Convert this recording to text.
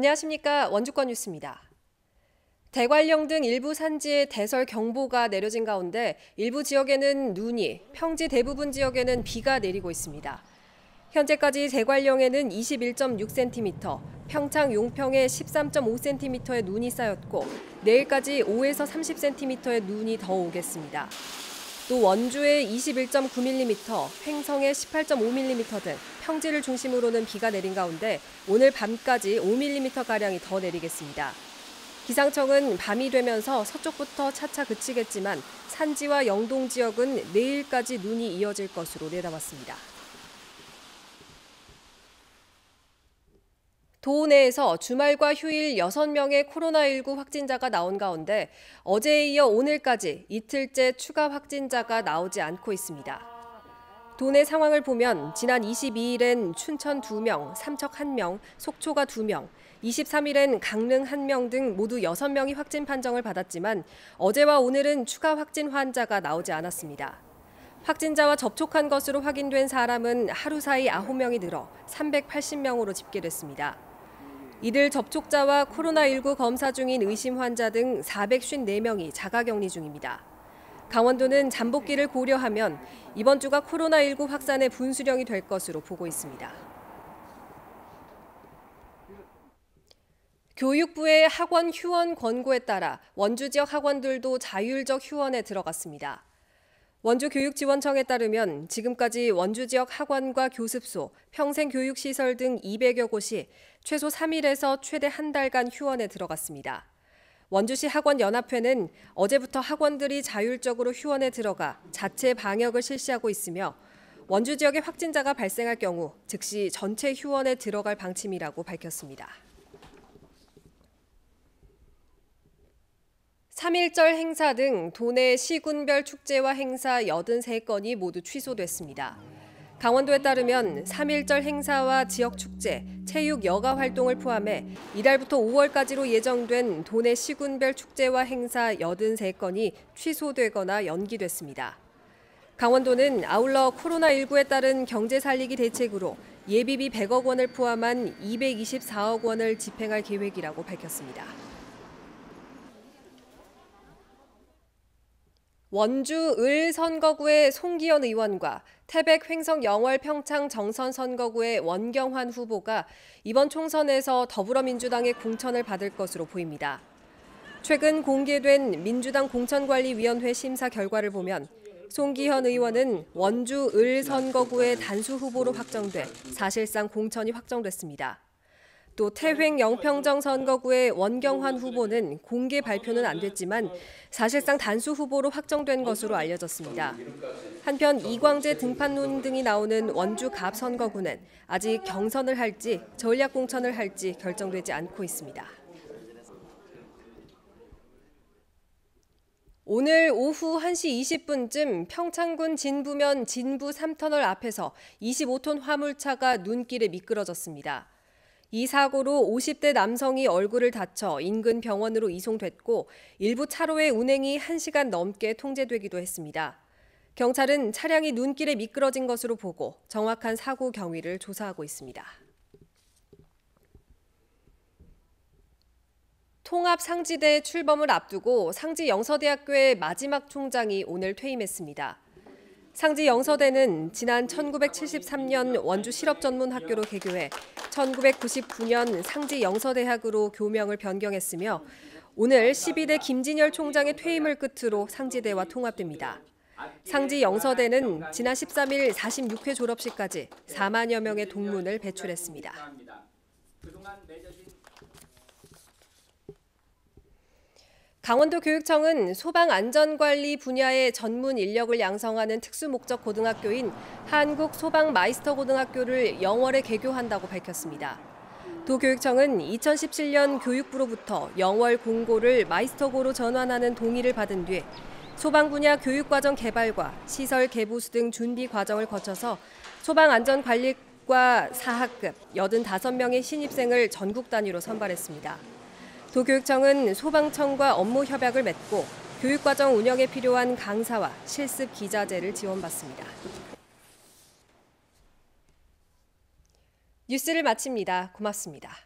안녕하십니까. 원주권 뉴스입니다. 대관령 등 일부 산지에 대설 경보가 내려진 가운데 일부 지역에는 눈이, 평지 대부분 지역에는 비가 내리고 있습니다. 현재까지 대관령에는 21.6cm, 평창 용평에 13.5cm의 눈이 쌓였고 내일까지 5에서 30cm의 눈이 더 오겠습니다. 또 원주에 21.9mm, 횡성에 18.5mm 등 평지를 중심으로는 비가 내린 가운데 오늘 밤까지 5mm가량이 더 내리겠습니다. 기상청은 밤이 되면서 서쪽부터 차차 그치겠지만 산지와 영동 지역은 내일까지 눈이 이어질 것으로 내다봤습니다. 도 내에서 주말과 휴일 6명의 코로나19 확진자가 나온 가운데 어제에 이어 오늘까지 이틀째 추가 확진자가 나오지 않고 있습니다. 도내 상황을 보면 지난 22일엔 춘천 2명, 삼척 1명, 속초가 2명, 23일엔 강릉 1명 등 모두 6명이 확진 판정을 받았지만 어제와 오늘은 추가 확진 환자가 나오지 않았습니다. 확진자와 접촉한 것으로 확인된 사람은 하루 사이 9명이 늘어 380명으로 집계됐습니다. 이들 접촉자와 코로나19 검사 중인 의심 환자 등 454명이 자가격리 중입니다. 강원도는 잠복기를 고려하면 이번 주가 코로나19 확산의 분수령이 될 것으로 보고 있습니다. 교육부의 학원 휴원 권고에 따라 원주 지역 학원들도 자율적 휴원에 들어갔습니다. 원주교육지원청에 따르면 지금까지 원주 지역 학원과 교습소, 평생교육시설 등 200여 곳이 최소 3일에서 최대 한 달간 휴원에 들어갔습니다. 원주시 학원연합회는 어제부터 학원들이 자율적으로 휴원에 들어가 자체 방역을 실시하고 있으며 원주 지역에 확진자가 발생할 경우 즉시 전체 휴원에 들어갈 방침이라고 밝혔습니다. 3.1절 행사 등 도내 시군별 축제와 행사 83건이 모두 취소됐습니다. 강원도에 따르면 3.1절 행사와 지역 축제, 체육 여가 활동을 포함해 이달부터 5월까지로 예정된 도내 시군별 축제와 행사 83건이 취소되거나 연기됐습니다. 강원도는 아울러 코로나19에 따른 경제 살리기 대책으로 예비비 100억 원을 포함한 224억 원을 집행할 계획이라고 밝혔습니다. 원주 을 선거구의 송기현 의원과 태백 횡성 영월 평창 정선 선거구의 원경환 후보가 이번 총선에서 더불어민주당의 공천을 받을 것으로 보입니다. 최근 공개된 민주당 공천관리위원회 심사 결과를 보면 송기현 의원은 원주 을 선거구의 단수 후보로 확정돼 사실상 공천이 확정됐습니다. 또 태횡 영평정 선거구의 원경환 후보는 공개 발표는 안 됐지만 사실상 단수 후보로 확정된 것으로 알려졌습니다. 한편 이광재 등판론 등이 나오는 원주 갑 선거구는 아직 경선을 할지 전략 공천을 할지 결정되지 않고 있습니다. 오늘 오후 1시 20분쯤 평창군 진부면 진부 3터널 앞에서 25톤 화물차가 눈길에 미끄러졌습니다. 이 사고로 50대 남성이 얼굴을 다쳐 인근 병원으로 이송됐고 일부 차로의 운행이 1시간 넘게 통제되기도 했습니다. 경찰은 차량이 눈길에 미끄러진 것으로 보고 정확한 사고 경위를 조사하고 있습니다. 통합 상지대 출범을 앞두고 상지영서대학교의 마지막 총장이 오늘 퇴임했습니다. 상지영서대는 지난 1973년 원주 실업전문학교로 개교해 1999년 상지영서대학으로 교명을 변경했으며 오늘 12대 김진열 총장의 퇴임을 끝으로 상지대와 통합됩니다. 상지영서대는 지난 13일 46회 졸업식까지 4만여 명의 동문을 배출했습니다. 강원도 교육청은 소방안전관리 분야의 전문 인력을 양성하는 특수목적 고등학교인 한국소방마이스터고등학교를 영월에 개교한다고 밝혔습니다. 도교육청은 2017년 교육부로부터 영월 공고를 마이스터고로 전환하는 동의를 받은 뒤 소방 분야 교육과정 개발과 시설 개보수 등 준비 과정을 거쳐서 소방안전관리과 4학급 85명의 신입생을 전국 단위로 선발했습니다. 도교육청은 소방청과 업무 협약을 맺고 교육과정 운영에 필요한 강사와 실습 기자재를 지원받습니다. 뉴스를 마칩니다. 고맙습니다.